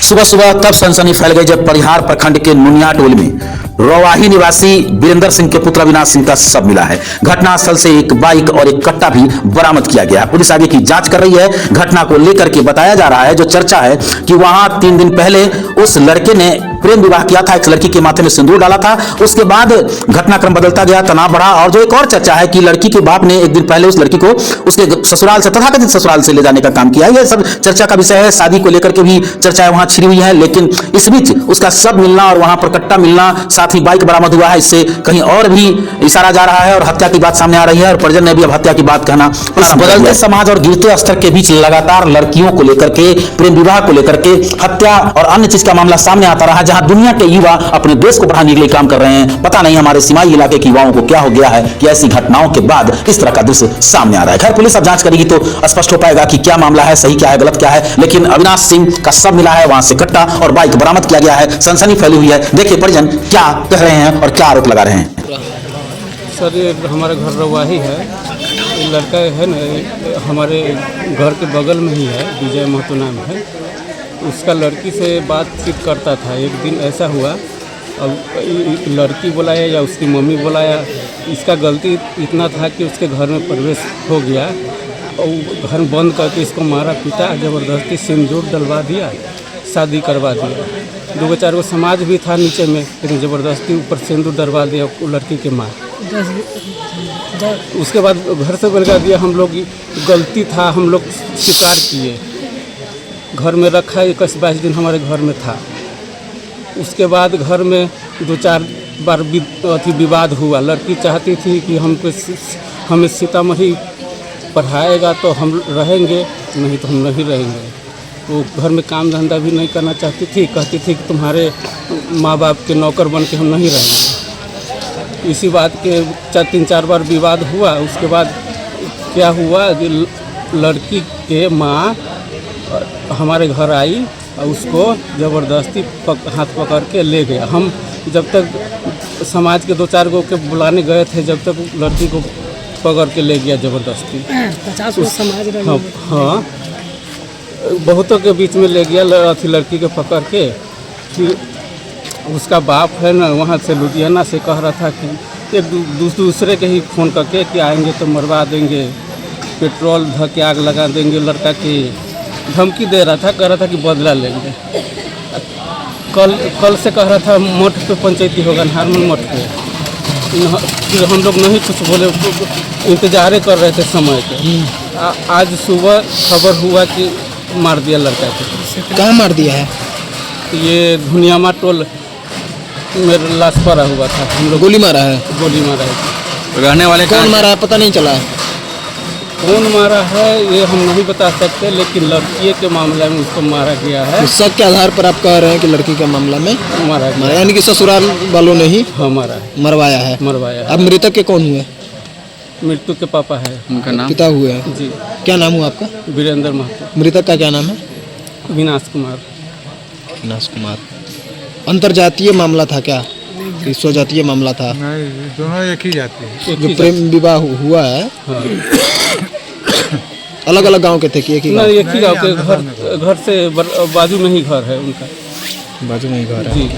सुबह सुबह तब सनसनी फैल गई जब परिहार प्रखंड के नुनिया टोल में रोवाही निवासी वीरेंद्र सिंह के पुत्र अविनाश सिंह का शव मिला है। घटनास्थल से एक बाइक और एक कट्टा भी बरामद किया गया है। पुलिस आगे की जांच कर रही है। घटना को लेकर के बताया जा रहा है, जो चर्चा है कि वहां 3 दिन पहले उस लड़के ने प्रेम विवाह किया था, एक लड़की के माथे में सिंदूर डाला था। उसके बाद घटनाक्रम बदलता गया, तनाव बढ़ा और जो एक और चर्चा है कि लड़की के बाप ने एक दिन पहले उस लड़की को उसके ससुराल से, तथाकथित ससुराल से ले जाने का काम किया। यह सब चर्चा का विषय है। शादी को लेकर के भी चर्चाएं वहां छिड़ी हुई है, लेकिन इस बीच उसका शव मिलना और वहां पर कट्टा मिलना, साथ ही बाइक बरामद हुआ है, इससे कहीं और भी इशारा जा रहा है और हत्या की बात सामने आ रही है। और परिजन ने भी अब हत्या की बात कहना। इस बदलते समाज और गिरते स्तर के बीच लगातार लड़कियों को लेकर के, प्रेम विवाह को लेकर के, हत्या और अन्य चीज का मामला सामने आता रहा, जहां दुनिया के युवा अपने देश को बढ़ाने के लिए काम कर रहे हैं। पता नहीं हमारे सीमाई इलाके के युवाओं को क्या हो गया है कि ऐसी घटनाओं के बाद इस तरह का दृश्य सामने आ रहा है। खैर, पुलिस अब जांच करेगी तो स्पष्ट हो पाएगा कि क्या मामला है, सही क्या है, गलत क्या है। लेकिन अविनाश सिंह का शव मिला है, वहां से कट्टा और बाइक बरामद किया गया है। सनसनी फैली हुई है। देखिए परिजन क्या कह रहे हैं और क्या आरोप लगा रहे हैं। सर, ये हमारे घर रवाही है। ये लड़का है ना, हमारे घर के बगल में ही है, विजय महतो नाम है। उसका लड़की से बातचीत करता था। एक दिन ऐसा हुआ, अब लड़की बुलाया या उसकी मम्मी बुलाया, इसका गलती इतना था कि उसके घर में प्रवेश हो गया और घर बंद करके इसको मारा पीटा, ज़बरदस्ती सिंदूर डलवा दिया, शादी करवा दिया। 2-4 गो समाज भी था नीचे में, लेकिन ज़बरदस्ती ऊपर सिंदूर डलवा दिया वो लड़की के माँ। उसके बाद घर से बलगा दिया। हम लोग गलती था, हम लोग स्वीकार किए। घर में रखा 21-22 दिन हमारे घर में था। उसके बाद घर में 2-4 बार विवाद हुआ। लड़की चाहती थी कि हमें सीतामढ़ी पढ़ाएगा तो हम रहेंगे, नहीं तो हम नहीं रहेंगे। वो घर में काम धंधा भी नहीं करना चाहती थी, कहती थी कि तुम्हारे माँ बाप के नौकर बन के हम नहीं रहेंगे। इसी बात के 3-4 बार विवाद हुआ। उसके बाद क्या हुआ कि लड़की के माँ हमारे घर आई और उसको ज़बरदस्ती हाथ पकड़ के ले गया। हम जब तक समाज के 2-4 गो के बुलाने गए थे, जब तक लड़की को पकड़ के ले गया ज़बरदस्ती। 50 गो समाज रहे। हाँ, बहुतों के बीच में ले गया लड़की के पकड़ के। फिर उसका बाप है ना, वहाँ से लुधियाना से कह रहा था कि एक दूसरे के ही फ़ोन करके कि आएंगे तो मरवा देंगे, पेट्रोल धो के आग लगा देंगे। लड़का की धमकी दे रहा था, कह रहा था कि बदला लेंगे। कल से कह रहा था मठ पे पंचायती होगा, हारमोन मठ पे। फिर हम लोग नहीं कुछ बोले, इंतजार कर रहे थे समय के। आज सुबह खबर हुआ कि मार दिया लड़का को। कहाँ मार दिया है? ये धुनियामा टोल मेरे लाश पड़ा हुआ था। हम लोग गोली मारा है? गोली मारा है। रहने वाले कौन मारा है पता नहीं चला है? कौन मारा है ये हम नहीं बता सकते, लेकिन लड़की के मामले में उसको मारा गया है। शक के आधार पर आप कह रहे हैं कि लड़की के मामला में मारा गया, यानी कि ससुराल वालों ने ही हमारा है मरवाया है? मरवाया है। अब मृतक के कौन हुए? मृत्यु के पापा है, उनका नाम पिता हुए हैं जी। क्या नाम हुआ आपका? वीरेंद्र महतो। मृतक का क्या नाम है? अविनाश कुमार। अविनाश कुमार। अंतरजातीय मामला था क्या? स्वजातीय मामला था? नहीं, दोनों एक ही जाति है। जो प्रेम विवाह हुआ है, हाँ। अलग अलग गांव के थे कि एक ही गांव? एक ही गाँव के। घर से बाजू में ही घर है उनका। बाजू में ही घर है जी।